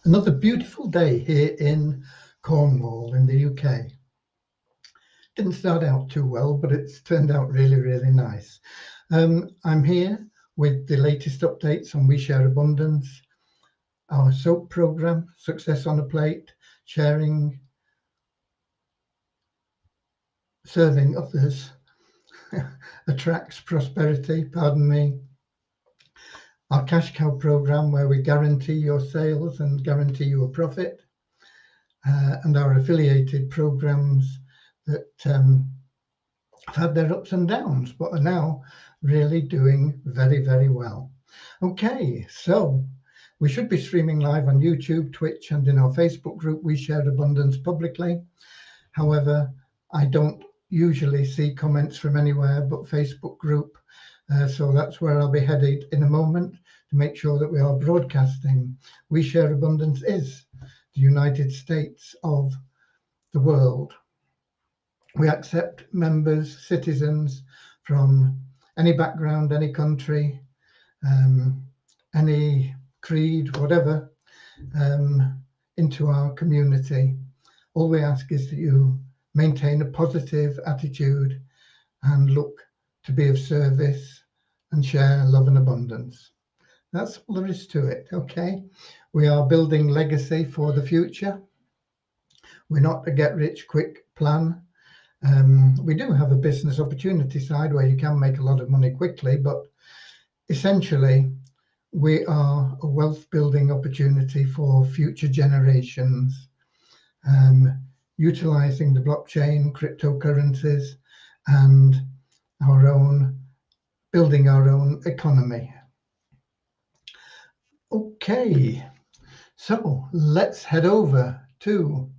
Another beautiful day here in Cornwall in the UK. Didn't start out too well, but it's turned out really, really nice. I'm here with the latest updates on We Share Abundance, our soap program, Success on a Plate, sharing, serving others, attracts prosperity, pardon me. Our cash cow program, where we guarantee your sales and guarantee you a profit, and our affiliated programs that have had their ups and downs, but are now really doing very, very well. Okay, so we should be streaming live on YouTube, Twitch, and in our Facebook group, We Share Abundance publicly. However, I don't usually see comments from anywhere but Facebook group. So that's where I'll be headed in a moment to make sure that we are broadcasting. We Share Abundance is the United States of the world. We accept members, citizens from any background, any country, any creed, whatever, into our community. All we ask is that you maintain a positive attitude and look to be of service and share love and abundance. That's all there is to it, okay? We are building legacy for the future. We're not a get-rich-quick plan. We do have a business opportunity side where you can make a lot of money quickly, but essentially we are a wealth building opportunity for future generations, utilizing the blockchain, cryptocurrencies, and building our own economy. Okay, so let's head over to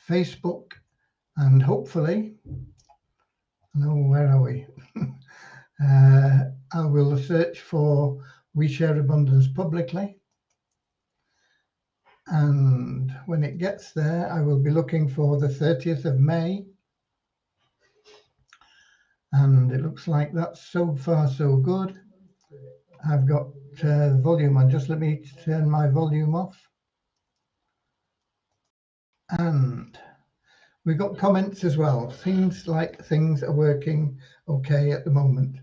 Facebook. And hopefully, where are we? I will search for We Share Abundance publicly. And when it gets there, I will be looking for the 30th of May. And it looks like that's so far so good. I've got volume on. Just let me turn my volume off. And we got comments as well. Seems like things are working okay at the moment.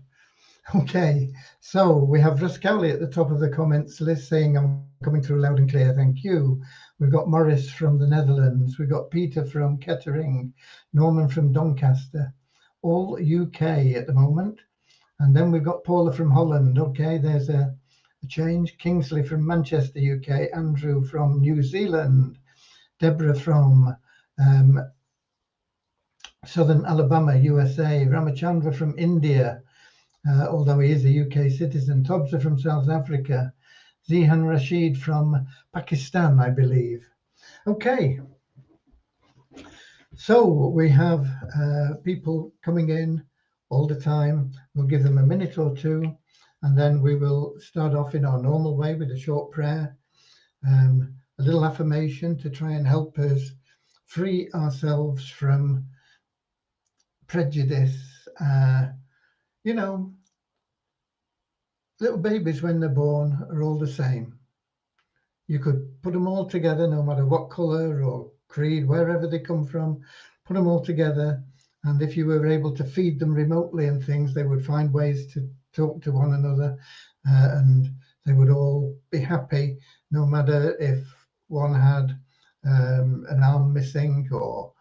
Okay, so we have Russ Cowley at the top of the comments list saying I'm coming through loud and clear, thank you. We've got Morris from the Netherlands, we've got Peter from Kettering, Norman from Doncaster, all UK at the moment. And then we've got Paula from Holland. Okay, there's a change. Kingsley from Manchester, UK, Andrew from New Zealand, Deborah from Southern Alabama, USA, Ramachandra from India, although he is a UK citizen, Tobsa from South Africa, Zihan Rashid from Pakistan, I believe. Okay, so we have people coming in all the time. We'll give them a minute or two, and then we will start off in our normal way with a short prayer, a little affirmation to try and help us free ourselves from prejudice. You know, little babies when they're born are all the same. You could put them all together, no matter what color or creed, wherever they come from, put them all together. And if you were able to feed them remotely and things, they would find ways to talk to one another, and they would all be happy, no matter if one had an arm missing, or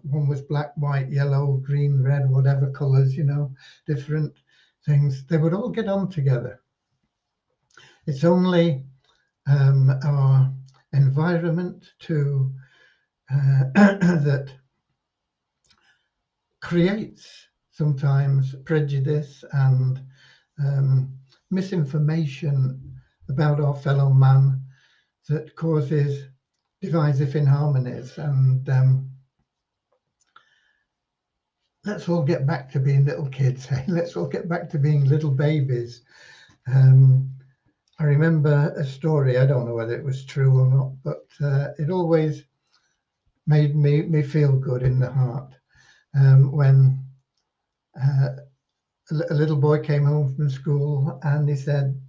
one was black, white, yellow, green, red, whatever colors, different things. They would all get on together. It's only our environment that creates sometimes prejudice and misinformation about our fellow man that causes divisive inharmonies. And let's all get back to being little kids. Let's all get back to being little babies. I remember a story, I don't know whether it was true or not, but it always made me feel good in the heart. When a little boy came home from school and he said,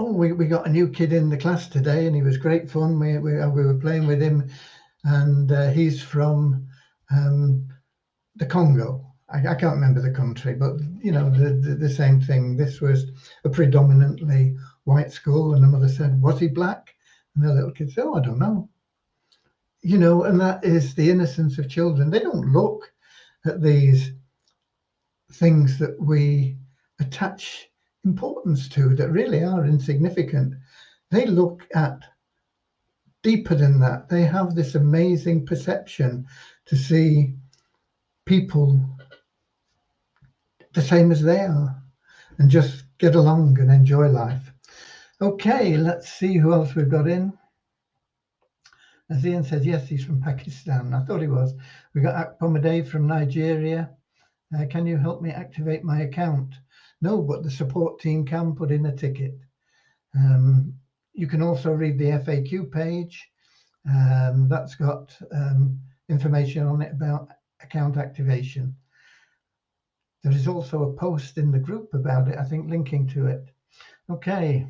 oh, we got a new kid in the class today, and he was great fun. We were playing with him, and he's from the Congo. I can't remember the country, but you know, the same thing. This was a predominantly white school, and the mother said, "Was he black?" And the little kid said, "Oh, I don't know." You know, and that is the innocence of children. They don't look at these things that we attach importance to that really are insignificant. They look at deeper than that. They have this amazing perception to see people the same as they are and just get along and enjoy life. Okay, let's see who else we've got in. As Ian says, yes, he's from Pakistan. I thought he was. We got Akpomade from Nigeria. Can you help me activate my account? No, but the support team can put in a ticket. You can also read the FAQ page. That's got information on it about account activation. There is also a post in the group about it, I think, linking to it. Okay.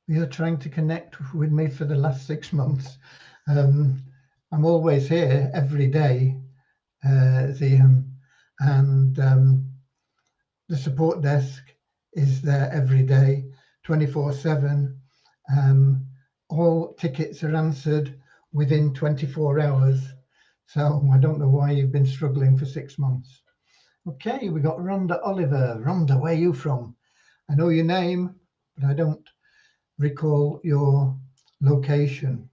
You're trying to connect with me for the last 6 months. I'm always here every day, Zihan, and the support desk is there every day, 24/7. All tickets are answered within 24 hours. So I don't know why you've been struggling for 6 months. Okay, we got Rhonda Oliver. Rhonda, where are you from? I know your name, but I don't recall your location.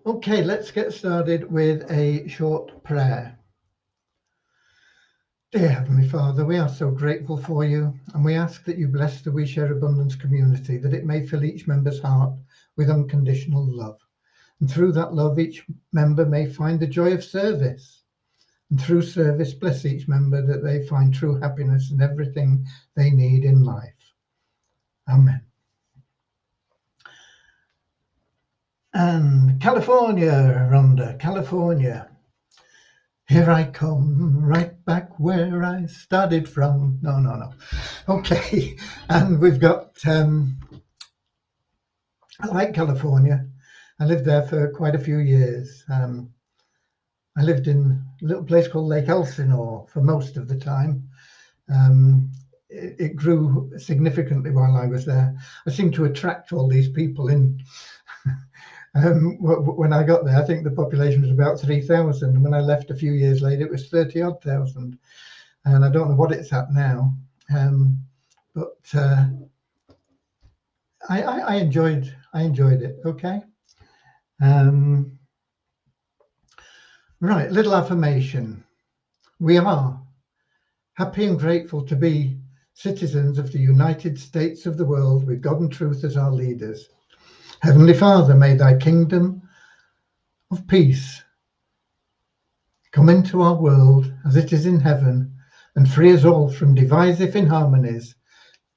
Okay, let's get started with a short prayer. Dear Heavenly Father, we are so grateful for you, and we ask that you bless the We Share Abundance community, that it may fill each member's heart with unconditional love. And through that love, each member may find the joy of service. And through service, bless each member that they find true happiness and everything they need in life. Amen. And California, Rhonda, California. Here I come, right back where I started from. No. Okay, and we've got, I like California. I lived there for quite a few years. I lived in a little place called Lake Elsinore for most of the time. It grew significantly while I was there. I seemed to attract all these people in. When I got there, I think the population was about 3,000. And when I left a few years later, it was 30-odd thousand. And I don't know what it's at now. But I enjoyed it. Okay. Right, little affirmation. We are happy and grateful to be citizens of the United States of the world with God and truth as our leaders. Heavenly Father, may thy kingdom of peace come into our world as it is in heaven, and free us all from divisive inharmonies,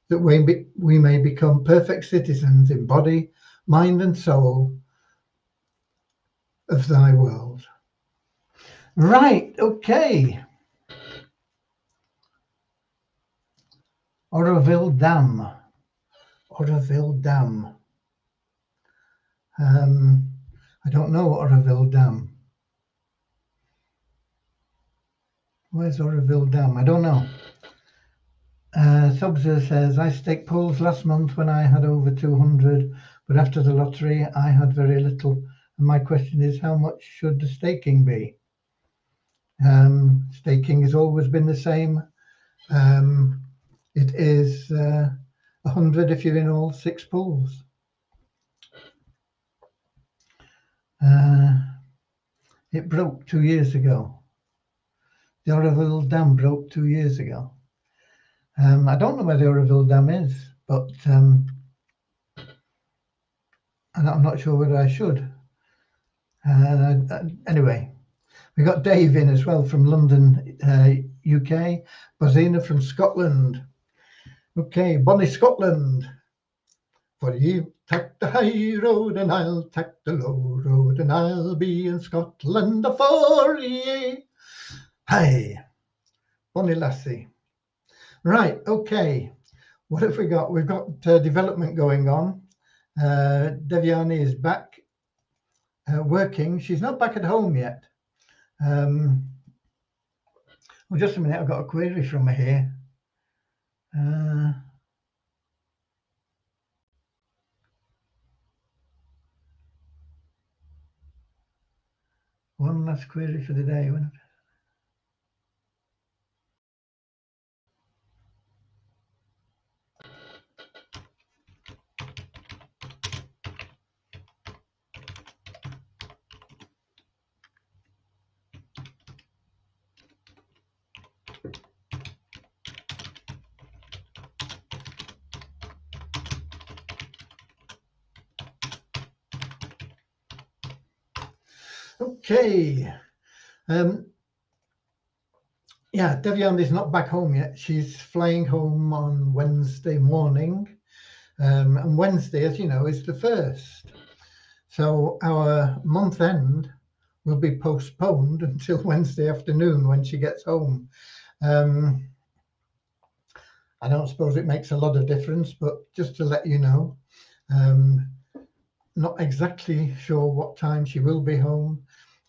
that we may become perfect citizens in body, mind and soul of thy world. Right, okay. Oroville Dam. I don't know Oroville Dam. Where's Oroville Dam? I don't know. Subzer says, I staked pools last month when I had over 200, but after the lottery I had very little. And my question is, how much should the staking be? Staking has always been the same. It is 100 if you're in all 6 pools. It broke 2 years ago. The Oroville Dam broke 2 years ago. I don't know where the Oroville Dam is, but and I'm not sure whether I should. Anyway, we got Dave in as well from London, UK. Bozina from Scotland. Okay, Bonnie, Scotland. For you take the high road and I'll take the low road, and I'll be in Scotland afore ye. Hey, bonny lassie. Right, okay. What have we got? We've got development going on. Devyani is back working. She's not back at home yet. Well, just a minute, I've got a query from her here. One last query for the day. Okay. Yeah, Devyani is not back home yet. She's flying home on Wednesday morning. And Wednesday, as you know, is the 1st. So our month end will be postponed until Wednesday afternoon when she gets home. I don't suppose it makes a lot of difference, but just to let you know, not exactly sure what time she will be home,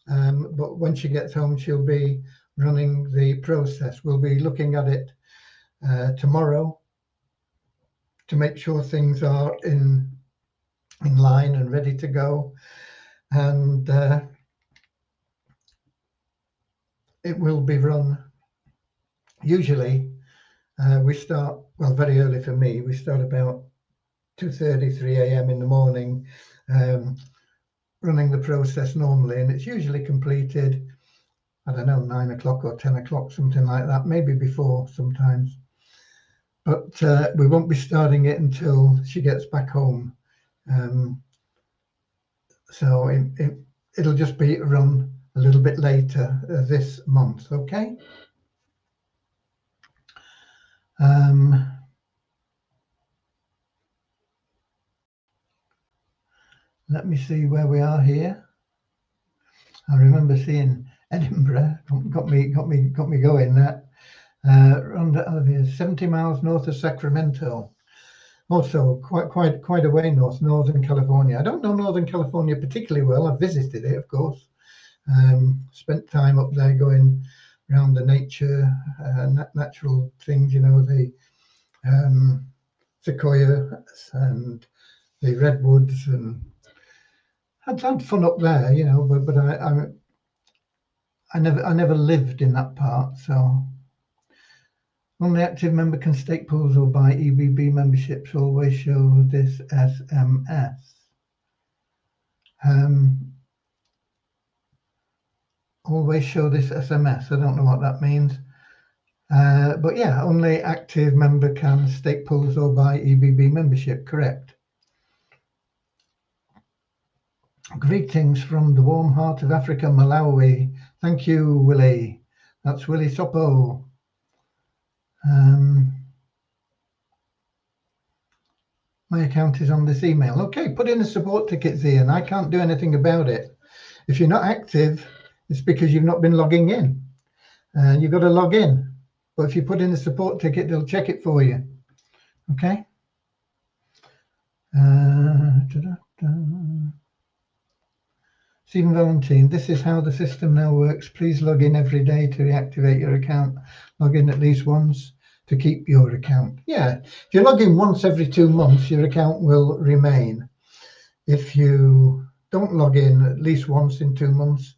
but when she gets home, she'll be running the process. We'll be looking at it tomorrow to make sure things are in line and ready to go. And it will be run, usually we start, well, very early for me. We start about 2:30, 3 a.m. in the morning, running the process normally, and it's usually completed, I don't know, 9 o'clock or 10 o'clock, something like that, maybe before sometimes. But we won't be starting it until she gets back home. So it'll just be run a little bit later this month, okay? Let me see where we are here. I remember seeing Edinburgh, got me going. That around 70 miles north of Sacramento. Also quite a way north, Northern California. I don't know Northern California particularly well. I've visited it, of course. Spent time up there going around the nature, natural things, you know, the sequoias and the redwoods, and had fun up there, you know. But I never lived in that part, so. Only active member can stake pools or buy EBB memberships. Always show this SMS. Always show this SMS. I don't know what that means. But yeah, only active member can stake pools or buy EBB membership. Correct. Greetings from the warm heart of Africa, Malawi. Thank you, Willie. That's Willie Sopo. My account is on this email. Okay, put in a support ticket, Ian. I can't do anything about it. If you're not active, it's because you've not been logging in. And you've got to log in. But if you put in a support ticket, they'll check it for you. Okay? Stephen Valentine, this is how the system now works. Please log in every day to reactivate your account. Log in at least once to keep your account. Yeah, if you log in once every 2 months, your account will remain. If you don't log in at least once in 2 months,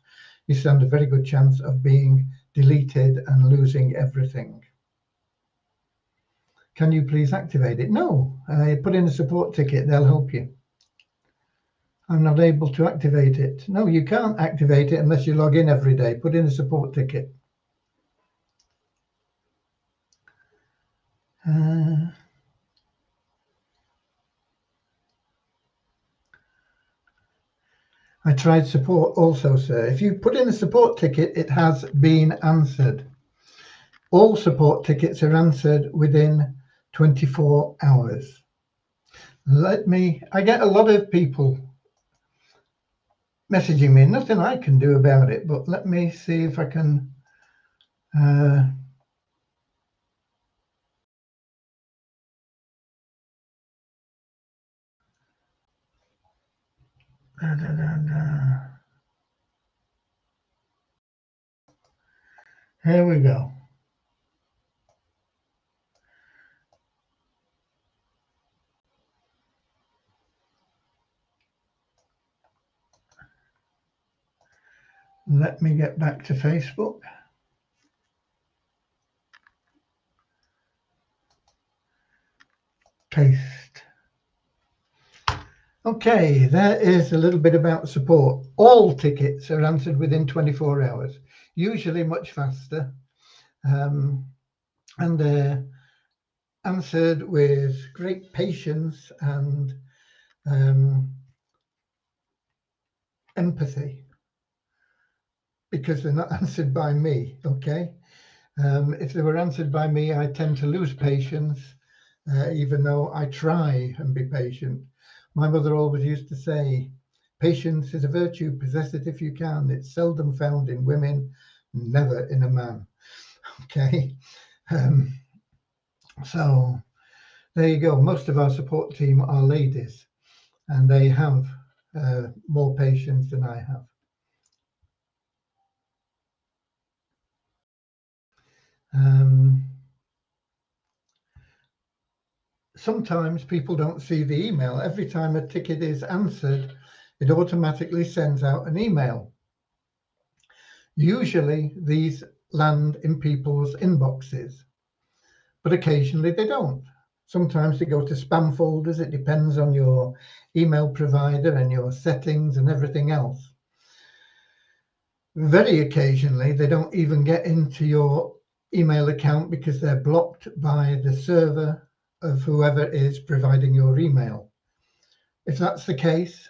you stand a very good chance of being deleted and losing everything. Can you please activate it? No, put in a support ticket, they'll help you. I'm not able to activate it. No, you can't activate it unless you log in every day. Put in a support ticket. I tried support also, sir. If you put in a support ticket, it has been answered. All support tickets are answered within 24 hours. I get a lot of people messaging me. Nothing I can do about it, but let me see if I can. Here we go. Let me get back to Facebook. Paste. Okay, there is a little bit about support. All tickets are answered within 24 hours, usually much faster. And they're answered with great patience and empathy, because they're not answered by me, okay? If they were answered by me, I tend to lose patience, even though I try and be patient. My mother always used to say, patience is a virtue, possess it if you can. It's seldom found in women, never in a man, okay? So there you go. Most of our support team are ladies, and they have more patience than I have. Sometimes people don't see the email. Every time a ticket is answered, it automatically sends out an email. Usually these land in people's inboxes, but occasionally they don't. Sometimes they go to spam folders. It depends on your email provider and your settings and everything else. Very occasionally, they don't even get into your email account because they're blocked by the server of whoever is providing your email. If that's the case,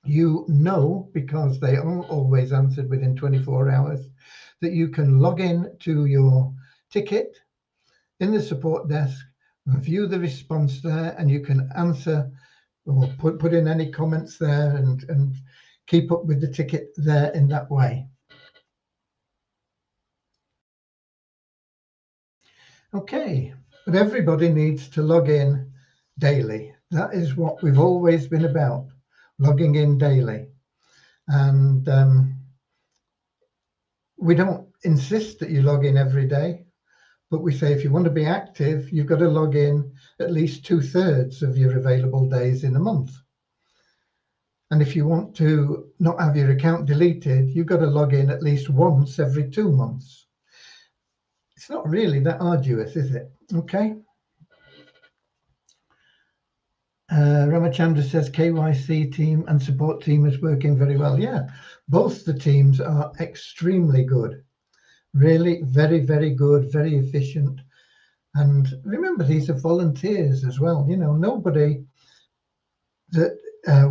you know, because they are always answered within 24 hours, that you can log in to your ticket in the support desk, view the response there, and you can answer or put in any comments there and keep up with the ticket there in that way. Okay, but everybody needs to log in daily. That is what we've always been about, logging in daily. And we don't insist that you log in every day, but we say if you want to be active, you've got to log in at least 2/3 of your available days in a month. And if you want to not have your account deleted, you've got to log in at least once every 2 months. It's not really that arduous, is it? Okay. Ramachandra says KYC team and support team is working very well. Yeah, both the teams are extremely good. Really very, very good, very efficient. And remember, these are volunteers as well. You know, nobody that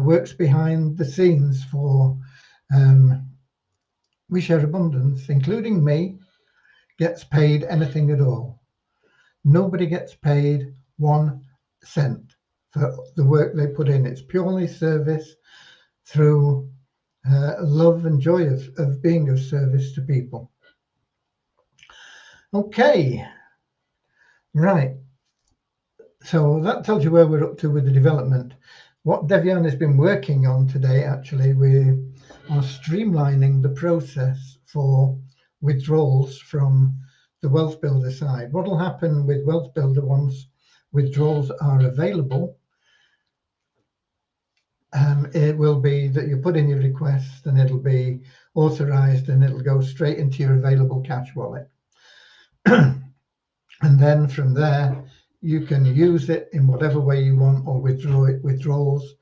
works behind the scenes for We Share Abundance, including me, gets paid anything at all. Nobody gets paid 1 cent for the work they put in. It's purely service through love and joy of being of service to people. Okay, right. So that tells you where we're up to with the development. What Devian has been working on today, actually, we are streamlining the process for withdrawals from the Wealth Builder side. What will happen with Wealth Builder once withdrawals are available? It will be that you put in your request and it'll be authorized and it'll go straight into your available cash wallet. And then from there, you can use it in whatever way you want or withdraw it. Withdrawals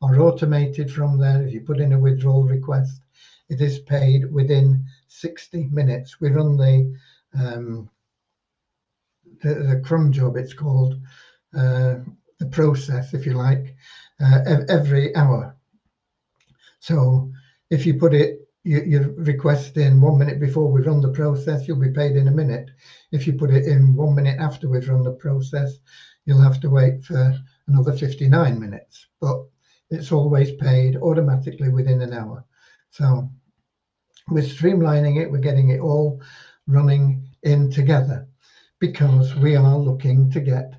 are automated from there. If you put in a withdrawal request, it is paid within 60 minutes. We run the crum job, it's called, the process, if you like, every hour. So if you put your request in 1 minute before we run the process, you'll be paid in a minute. If you put it in 1 minute after we've run the process, you'll have to wait for another 59 minutes, but it's always paid automatically within an hour. So we're streamlining it, we're getting it all running in together, because we are looking to get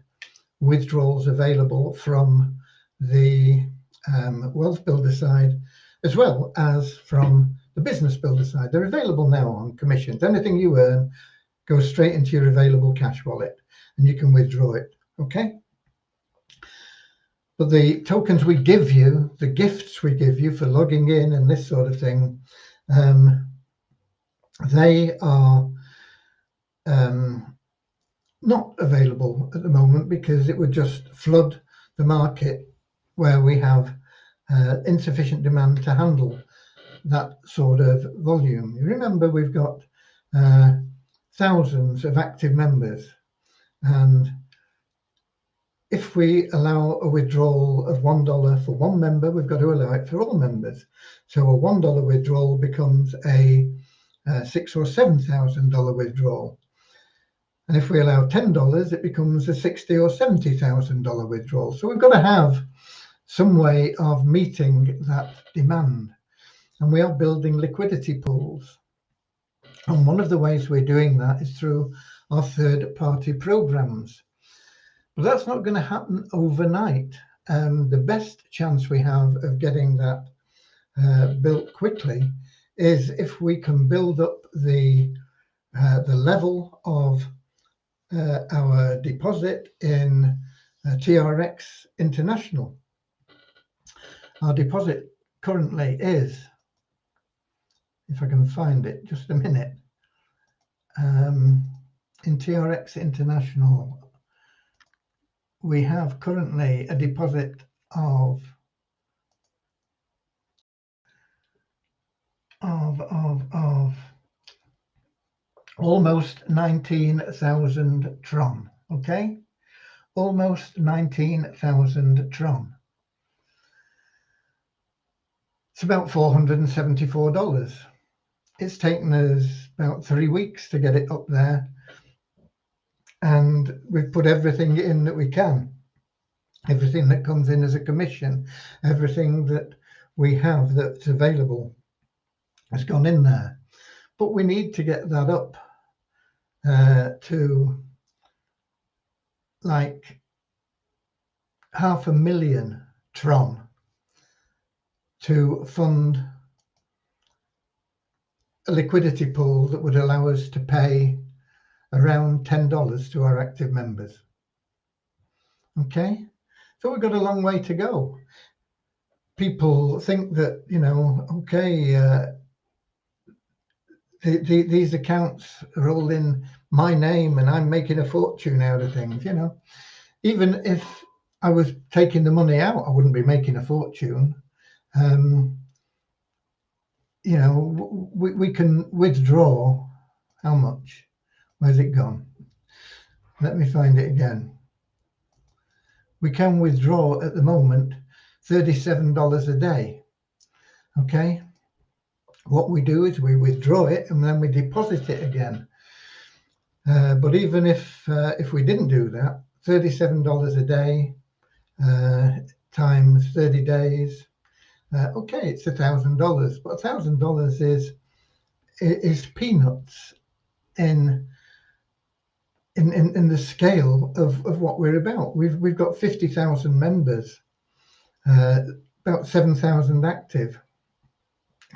withdrawals available from the wealth builder side as well as from the business builder side. They're available now on commissions. Anything you earn goes straight into your available cash wallet and you can withdraw it. Okay. But the tokens we give you, the gifts we give you for logging in and this sort of thing, they are not available at the moment because it would just flood the market where we have insufficient demand to handle that sort of volume. You remember, we've got thousands of active members, and if we allow a withdrawal of $1 for one member, we've got to allow it for all members. So a $1 withdrawal becomes a $6,000 or $7,000 withdrawal. And if we allow $10, it becomes a $60,000 or $70,000 withdrawal. So we've got to have some way of meeting that demand. And we are building liquidity pools. And one of the ways we're doing that is through our third-party programs. But that's not going to happen overnight. The best chance we have of getting that built quickly is if we can build up the level of our deposit in TRX International. Our deposit currently is, if I can find it, just a minute, in TRX International, we have currently a deposit of almost 19,000 Tron, okay? Almost 19,000 Tron. It's about $474. It's taken us about 3 weeks to get it up there, and we've put everything in that we can. Everything that comes in as a commission, everything that we have that's available has gone in there. But we need to get that up to like 500,000 Tron to fund a liquidity pool that would allow us to pay around $10 to our active members. Okay, so we've got a long way to go. People think that, you know, okay, these accounts are all in my name and I'm making a fortune out of things. You know, even if I was taking the money out, I wouldn't be making a fortune. You know, we can withdraw how much? Where's it gone? Let me find it again. We can withdraw at the moment $37 a day. Okay. What we do is we withdraw it and then we deposit it again. But even if we didn't do that, $37 a day times 30 days, okay, it's $1,000. But $1,000 is peanuts in the scale of what we're about. We've got 50,000 members, about 7,000 active.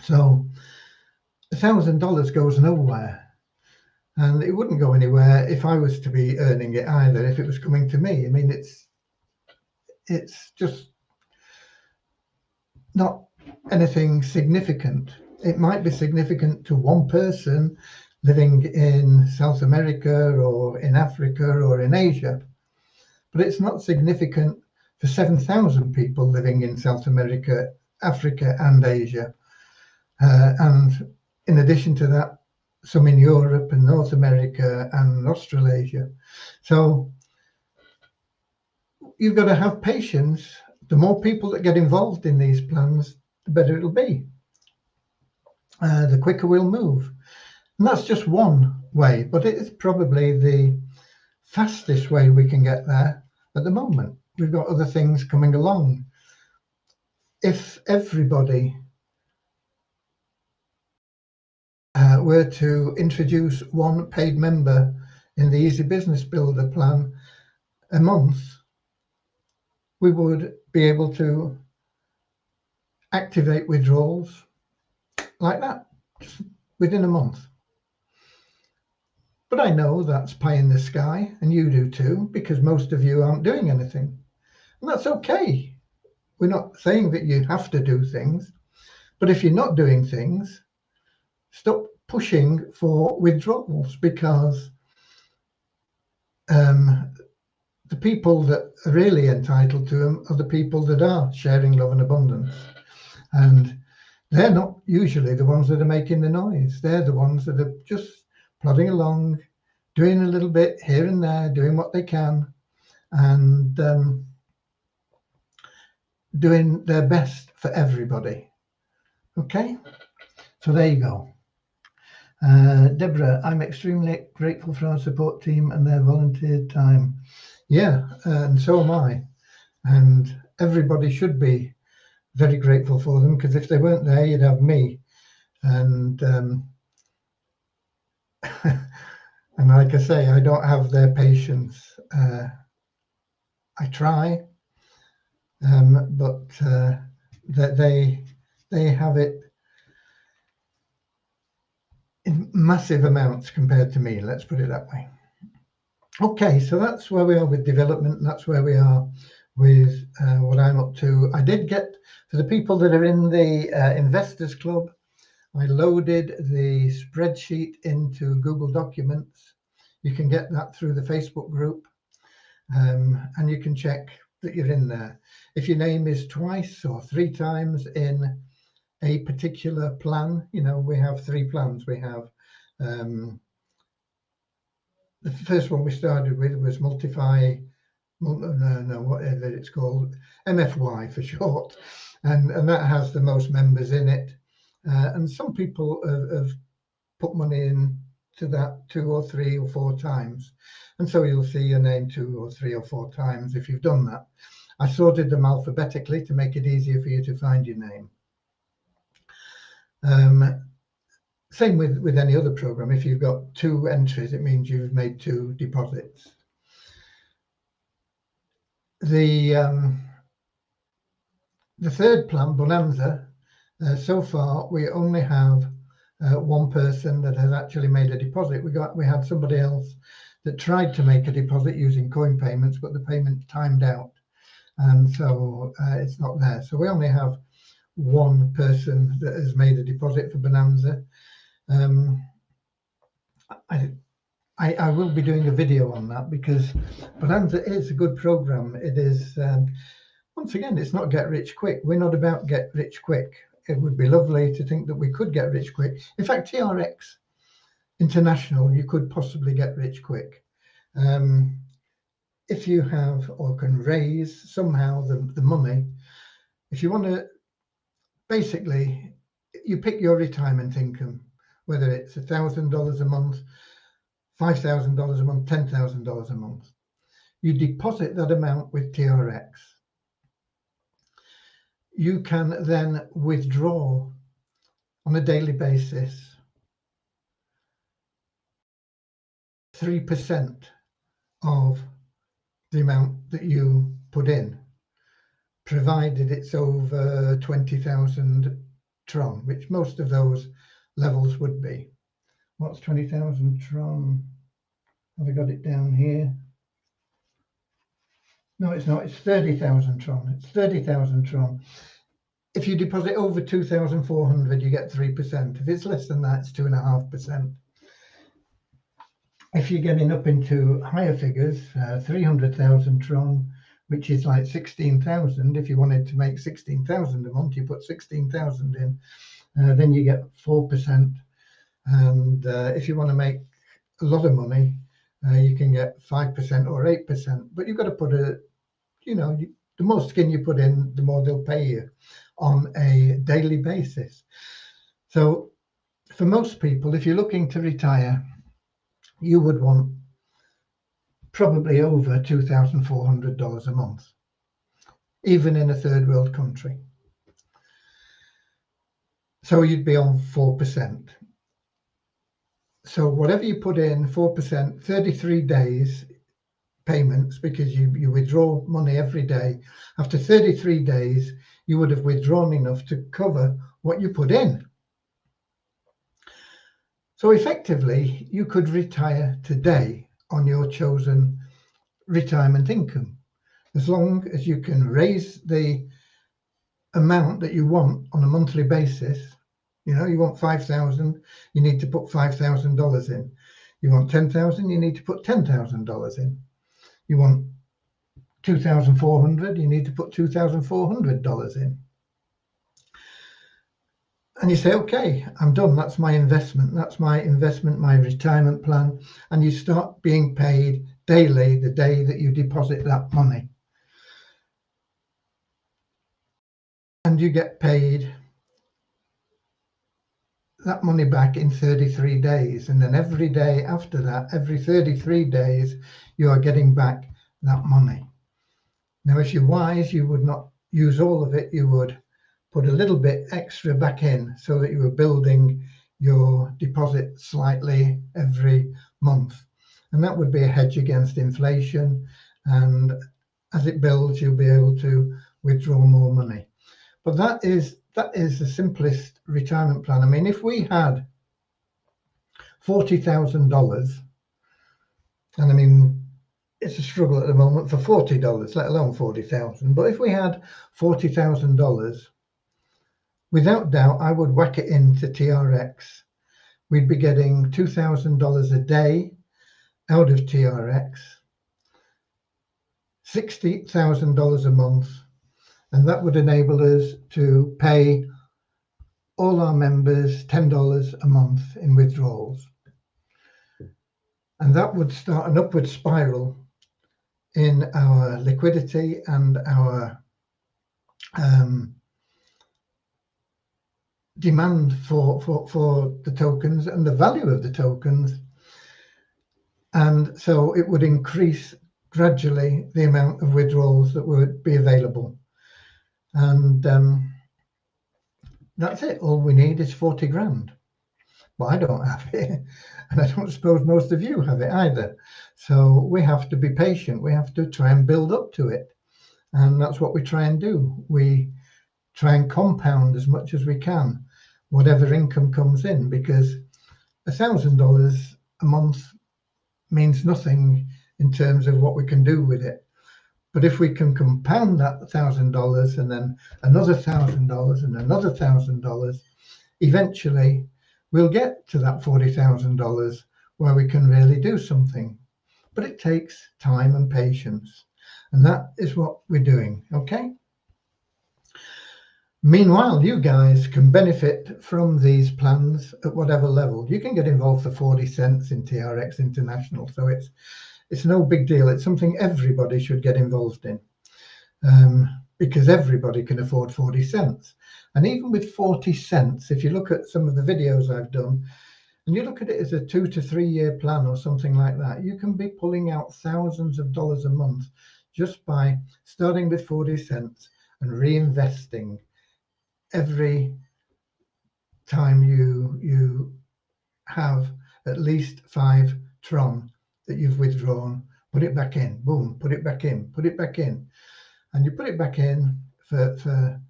So $1,000 goes nowhere, and it wouldn't go anywhere if I was to be earning it either, if it was coming to me. I mean, it's just not anything significant. It might be significant to one person living in South America or in Africa or in Asia, but it's not significant for 7,000 people living in South America, Africa and Asia. And in addition to that, some in Europe and North America and Australasia. So you've got to have patience. The more people that get involved in these plans, the better it'll be. The quicker we'll move. And that's just one way, but it is probably the fastest way we can get there at the moment. we've got other things coming along. If everybody were to introduce one paid member in the Easy Business Builder plan a month, we would be able to activate withdrawals like that just within a month. But I know that's pie in the sky, and you do too, because most of you aren't doing anything. And that's okay. We're not saying that you have to do things, but if you're not doing things, stop pushing for withdrawals, because the people that are really entitled to them are the people that are sharing love and abundance. And they're not usually the ones that are making the noise. They're the ones that are just plodding along, doing a little bit here and there, doing what they can, and doing their best for everybody. Okay, so there you go. Deborah, I'm extremely grateful for our support team and their volunteer time. Yeah, and so am I. And everybody should be very grateful for them, because if they weren't there, you'd have me. And and like I say, I don't have their patience. I try, but that they have it in massive amounts compared to me. Let's put it that way. Okay, so that's where we are with development, and that's where we are with what I'm up to. I did get, for the people that are in the Investors Club, I loaded the spreadsheet into Google Documents. You can get that through the Facebook group, and you can check that you're in there. If your name is twice or 3 times in a particular plan, you know, we have 3 plans. We have the first one we started with was whatever it's called, MFY for short, and that has the most members in it. And some people have put money in to that 2 or 3 or 4 times, and so you'll see your name 2 or 3 or 4 times if you've done that. I sorted them alphabetically to make it easier for you to find your name. Same with any other program. If you've got 2 entries, it means you've made 2 deposits. The third plan, Bonanza, so far we only have 1 person that has actually made a deposit. We had somebody else that tried to make a deposit using coin payments, but the payment timed out, and so it's not there. So we only have 1 person that has made a deposit for Bonanza. I will be doing a video on that, because Bonanza is a good program. It is, once again, it's not get rich quick. We're not about get rich quick. It would be lovely to think that we could get rich quick. In fact, TRX International, you could possibly get rich quick. If you have or can raise somehow the money, if you want to, basically, you pick your retirement income, whether it's $1,000 a month, $5,000 a month, $10,000 a month. You deposit that amount with TRX. You can then withdraw on a daily basis 3% of the amount that you put in, provided it's over 20,000 Tron, which most of those levels would be. What's 20,000 Tron? Have I got it down here? No, it's not. It's 30,000 Tron. It's 30,000 Tron. If you deposit over 2,400, you get 3%. If it's less than that, it's 2.5%. If you're getting up into higher figures, 300,000 Tron, which is like 16,000. If you wanted to make 16,000 a month, you put 16,000 in, then you get 4%. And if you want to make a lot of money, you can get 5% or 8%. But you've got to put the more skin you put in, the more they'll pay you on a daily basis. So for most people, if you're looking to retire, you would want probably over $2,400 a month. even in a third world country. So you'd be on 4%. So whatever you put in, 4%, 33 days payments, because you withdraw money every day. After 33 days, you would have withdrawn enough to cover what you put in. So effectively, you could retire today on your chosen retirement income, as long as you can raise the amount that you want on a monthly basis. You know, you want 5,000, you need to put $5,000 in. You want 10,000, you need to put $10,000 in. You want 2,400, you need to put $2,400 in. And you say, okay, I'm done. That's my investment. That's my investment, my retirement plan. And you start being paid daily the day that you deposit that money. And you get paid that money back in 33 days. And then every day after that, every 33 days, you are getting back that money. Now, if you're wise, you would not use all of it. You would put a little bit extra back in so that you were building your deposit slightly every month. And that would be a hedge against inflation. And as it builds, you'll be able to withdraw more money. But that is the simplest retirement plan. I mean, if we had $40,000, and I mean, it's a struggle at the moment for $40, let alone 40,000. But if we had $40,000, without doubt, I would whack it into TRX. We'd be getting $2,000 a day out of TRX, $60,000 a month, and that would enable us to pay all our members $10 a month in withdrawals. And that would start an upward spiral in our liquidity and our demand for the tokens and the value of the tokens. And so it would increase gradually the amount of withdrawals that would be available. And that's it. All we need is 40 grand. But I don't have it. And I don't suppose most of you have it either. So we have to be patient. We have to try and build up to it. And that's what we try and do. We try and compound as much as we can, whatever income comes in, because $1,000 a month means nothing in terms of what we can do with it. But if we can compound that $1,000 and then another $1,000 and another $1,000, eventually we'll get to that $40,000 where we can really do something. But it takes time and patience. And that is what we're doing, okay? Meanwhile, you guys can benefit from these plans at whatever level. You can get involved for 40 cents in TRX International. So it's no big deal. It's something everybody should get involved in, because everybody can afford 40 cents. And even with 40 cents, if you look at some of the videos I've done, and you look at it as a 2 to 3 year plan or something like that, you can be pulling out thousands of dollars a month just by starting with 40 cents and reinvesting every time you have at least 5 Tron that you've withdrawn. Put it back in, boom, put it back in, put it back in. And you put it back in for a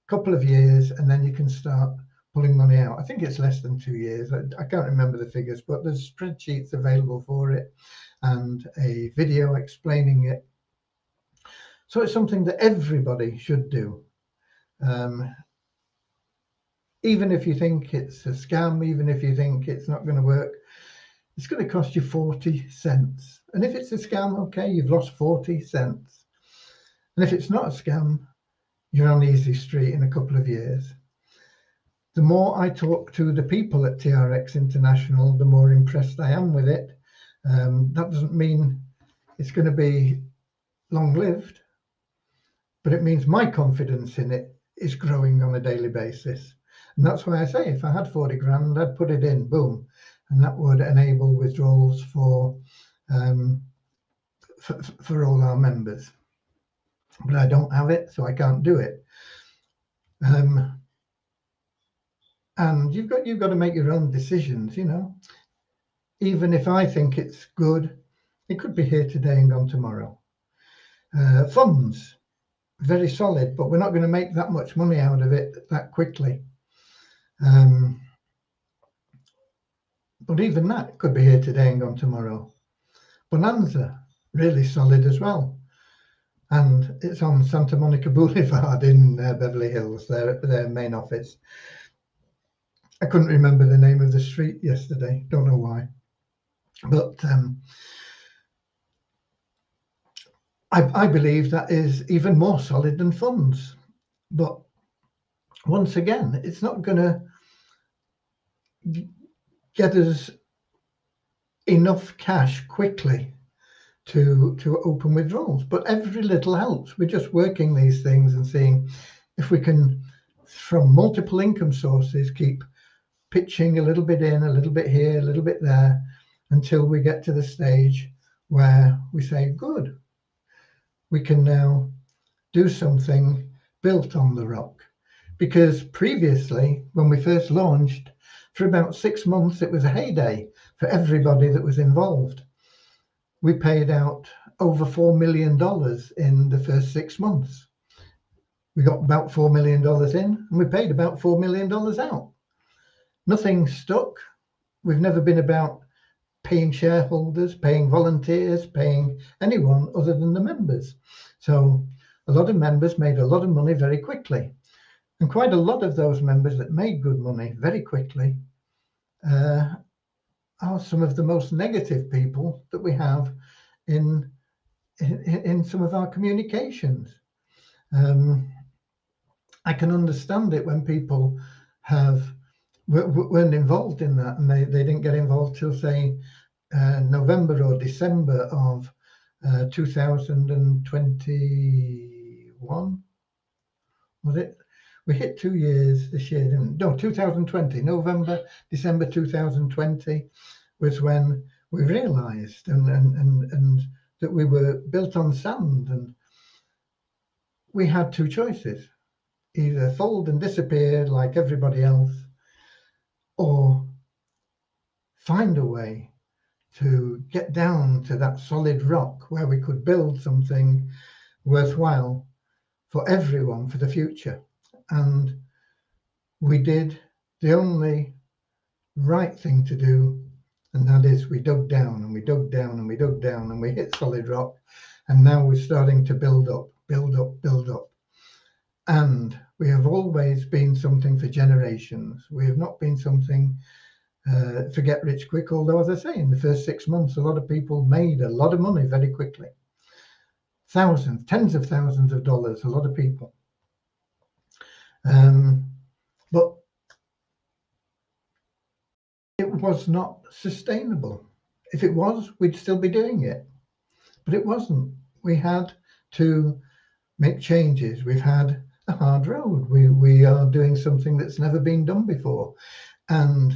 couple of years, and then you can start pulling money out. I think it's less than 2 years. I can't remember the figures, but there's spreadsheets available for it and a video explaining it. So it's something that everybody should do. Even if you think it's a scam, even if you think it's not going to work, it's going to cost you 40 cents. And if it's a scam, okay, you've lost 40 cents. And if it's not a scam, you're on easy street in a couple of years. The more I talk to the people at TRX International, the more impressed I am with it. That doesn't mean it's going to be long-lived, but it means my confidence in it is growing on a daily basis. And that's why I say, if I had 40 grand, I'd put it in, boom. And that would enable withdrawals for all our members. but I don't have it, so I can't do it. And you've got to make your own decisions, you know. Even if I think it's good, it could be here today and gone tomorrow. Funds, very solid, but we're not going to make that much money out of it that quickly. But even that could be here today and gone tomorrow. Bonanza, really solid as well. And it's on Santa Monica Boulevard in Beverly Hills, their main office. I couldn't remember the name of the street yesterday, don't know why. But I believe that is even more solid than funds. But once again, it's not going to get us enough cash quickly to open withdrawals. But every little helps. We're just working these things and seeing if we can, from multiple income sources, keep pitching a little bit in, a little bit here, a little bit there, until we get to the stage where we say, good, we can now do something built on the rock. Because previously, when we first launched, for about 6 months, it was a heyday for everybody that was involved. We paid out over $4 million in the first 6 months. We got about $4 million in, and we paid about $4 million out. Nothing stuck. We've never been about paying shareholders, paying volunteers, paying anyone other than the members. So a lot of members made a lot of money very quickly. And quite a lot of those members that made good money very quickly are some of the most negative people that we have in some of our communications. I can understand it when people weren't involved in that, and they didn't get involved till, say, November or December of 2021. Was it? We hit 2 years this year, didn't we? No, 2020, November, December 2020 was when we realized and that we were built on sand, and we had two choices: either fold and disappear like everybody else, or find a way to get down to that solid rock where we could build something worthwhile for everyone for the future. And we did the only right thing to do, and that is we dug down and we dug down and we dug down and we hit solid rock, and now we're starting to build up. And we have always been something for generations. We have not been something for get rich quick, although, as I say, in the first 6 months, a lot of people made a lot of money very quickly. Thousands, tens of thousands of dollars, a lot of people. But it was not sustainable. If it was, we'd still be doing it. But it wasn't. We had to make changes. We've had a hard road. We are doing something that's never been done before. And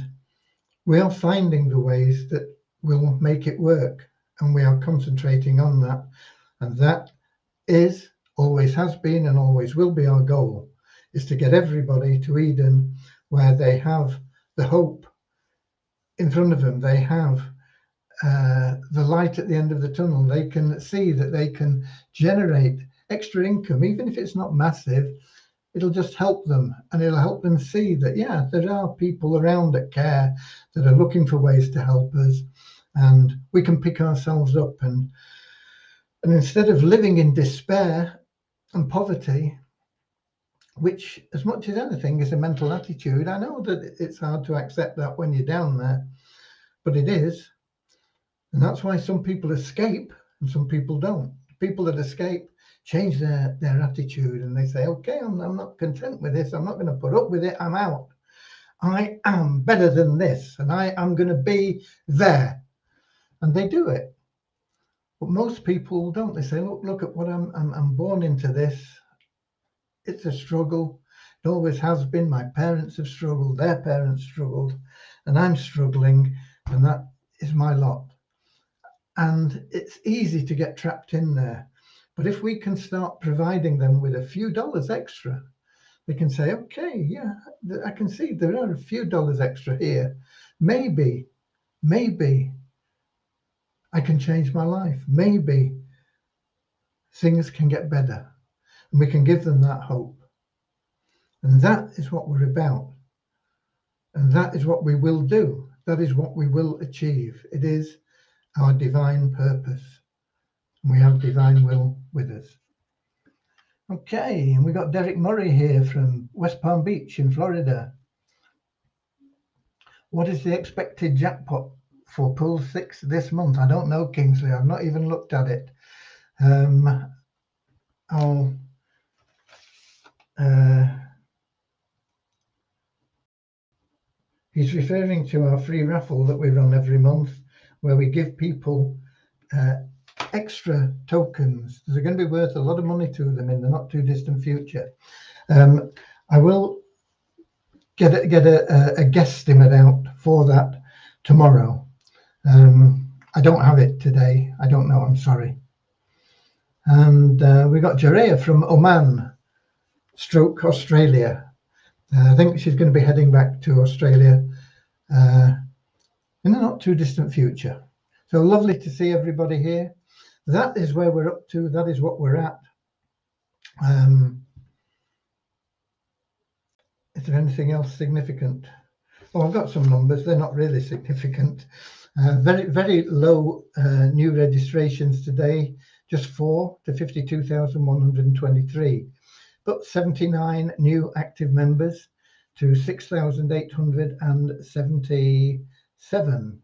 we are finding the ways that will make it work. And we are concentrating on that. And that is, always has been, and always will be our goal, is to get everybody to Eden, where they have the hope in front of them. They have the light at the end of the tunnel. They can see that they can generate extra income, even if it's not massive. It'll just help them, and it'll help them see that, yeah, there are people around that care, that are looking for ways to help us, and we can pick ourselves up. And instead of living in despair and poverty, which, as much as anything, is a mental attitude. I know that it's hard to accept that when you're down there, but it is. And that's why some people escape and some people don't. People that escape change their attitude, and they say, okay, I'm not content with this. I'm not going to put up with it. I'm out. I am better than this, and I am going to be there. And they do it. But most people don't. They say, look at what I'm born into this. It's a struggle. It always has been. My parents have struggled. Their parents struggled. And I'm struggling. And that is my lot. And it's easy to get trapped in there. But if we can start providing them with a few dollars extra, they can say, okay, yeah, I can see there are a few dollars extra here. Maybe I can change my life. Maybe things can get better. And we can give them that hope. And that is what we're about. And that is what we will do. That is what we will achieve. It is our divine purpose. And we have divine will with us. Okay, and we got Derek Murray here from West Palm Beach in Florida. What is the expected jackpot for Pool 6 this month? I don't know, Kingsley. I've not even looked at it. He's referring to our free raffle that we run every month, where we give people extra tokens. They're going to be worth a lot of money to them in the not too distant future. I will get a guesstimate out for that tomorrow. I don't have it today. I don't know. I'm sorry. And we got Jerea from Oman, stroke Australia. I think she's going to be heading back to Australia in the not too distant future. So lovely to see everybody here. That is where we're up to. That is what we're at. Is there anything else significant? Oh, I've got some numbers. They're not really significant. Very low new registrations today, just 4 to 52,123. But 79 new active members to 6,877.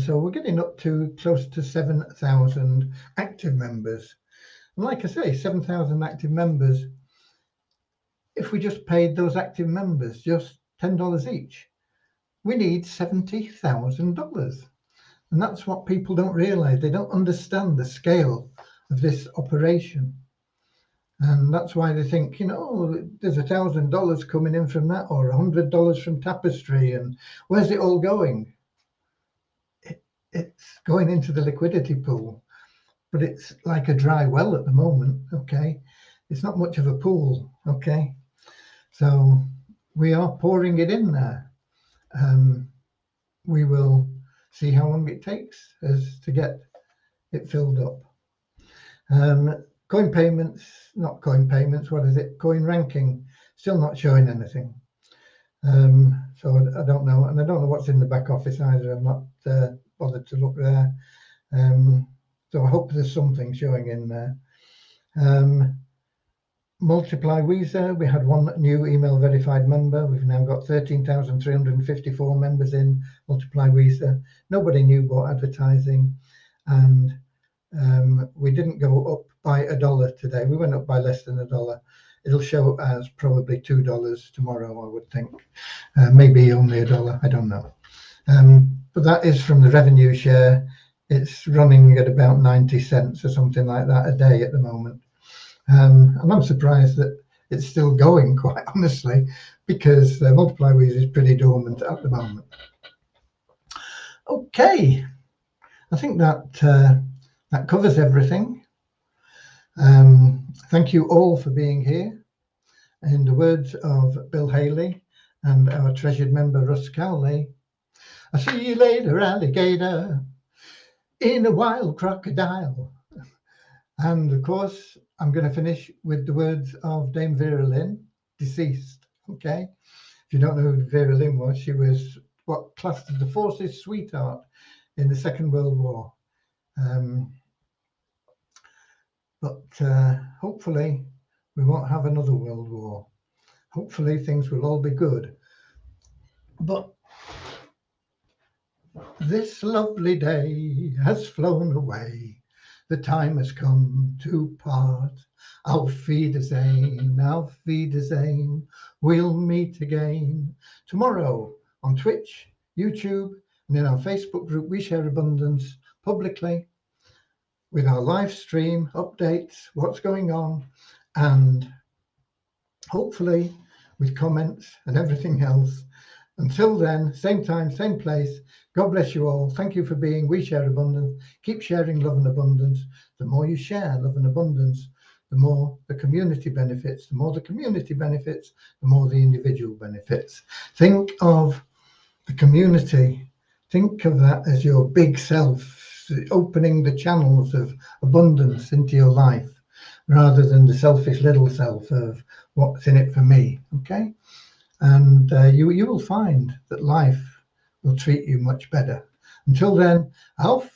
So we're getting up to close to 7,000 active members. And like I say, 7,000 active members. If we just paid those active members just $10 each, we need $70,000. And that's what people don't realize. They don't understand the scale of this operation. And that's why they think, there's $1,000 coming in from that, or $100 from Tapestry, and where's it all going? It's going into the liquidity pool, but it's like a dry well at the moment, okay? It's not much of a pool, okay? So we are pouring it in there. We will see how long it takes us to get it filled up. Coin payments, what is it? Coin ranking, still not showing anything. So I don't know. And I don't know what's in the back office either. I'm not bothered to look there. So I hope there's something showing in there. Multiply Weezer, we had one new email verified member. We've now got 13,354 members in Multiply Weezer. Nobody new bought advertising. And we didn't go up by $1 today. We went up by less than $1. It'll show as probably $2 tomorrow, I would think. Maybe only $1, I don't know. But that is from the revenue share. It's running at about 90 cents or something like that a day at the moment. And I'm surprised that it's still going, quite honestly, because Multiply Weezer is pretty dormant at the moment. Okay, I think that that covers everything. Thank you all for being here. In the words of Bill Haley and our treasured member Russ Cowley, I'll see you later, alligator, in a wild crocodile. And of course, I'm going to finish with the words of Dame Vera Lynn, deceased. Okay, if you don't know who Vera Lynn was, she was what classed as the forces sweetheart in the Second World War. But hopefully we won't have another world war. Hopefully things will all be good. But this lovely day has flown away. The time has come to part. Auf Wiedersehen, auf Wiedersehen. We'll meet again tomorrow on Twitch, YouTube, and in our Facebook group, We Share Abundance, publicly, with our live stream updates, what's going on, and hopefully with comments and everything else Until then, same time, same place. God bless you all. Thank you for being We Share Abundance. Keep sharing love and abundance. The more you share love and abundance, the more the community benefits. The more the community benefits, the more the individual benefits. Think of the community. Think of that as your big self, opening the channels of abundance into your life, rather than the selfish little self of what's in it for me. Okay? And you will find that life will treat you much better. Until then, auf